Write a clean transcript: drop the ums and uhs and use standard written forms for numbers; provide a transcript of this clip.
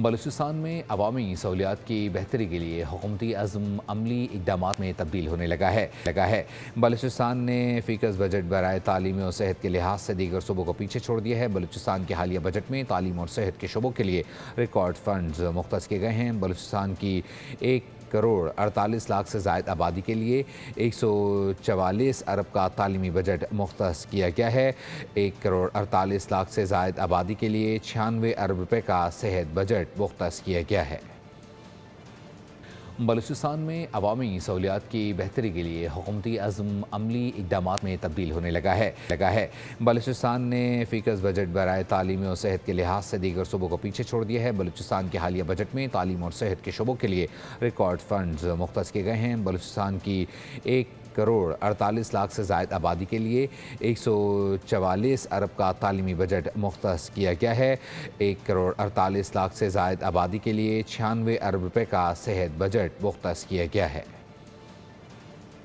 بلوچستان میں عوامی سہولیات کی بہتری کے لیے حکومتی عزم عملی اقدامات میں تبدیل ہونے لگا ہے بلوچستان نے فیکس بجٹ برائے تعلیم اور صحت کے لحاظ سے دیگر صوبوں کو پیچھے چھوڑ دیا ہے۔ بلوچستان کے حالیہ بجٹ میں تعلیم اور صحت کے شعبوں کے لیے ریکارڈ فنڈز مختص کیے گئے ہیں۔ بلوچستان کی 1,48,00,000 سے زائد آبادی کے لیے 144 ارب کا تعلیمی بجٹ مختص کیا گیا ہے۔ 1,48,00,000 سے زائد آبادی کے لیے 96 ارب روپے کا صحت بجٹ مختص کیا گیا ہے۔ بلوچستان میں عوامی سہولیات کی بہتری کے لیے حکومتی عزم عملی اقدامات میں تبدیل ہونے لگا ہے بلوچستان نے فیکس بجٹ برائے تعلیم اور صحت کے لحاظ سے دیگر صوبوں کو پیچھے چھوڑ دیا ہے۔ بلوچستان کے حالیہ بجٹ میں تعلیم اور صحت کے شعبوں کے لیے ریکارڈ فنڈز مختص کیے گئے ہیں۔ بلوچستان کی 1,48,00,000 سے زائد آبادی کے لیے 144 ارب کا تعلیمی بجٹ مختص کیا گیا ہے۔ 1,48,00,000 سے زائد آبادی کے لیے 96 ارب روپے کا صحت بجٹ مختص کیا گیا ہے۔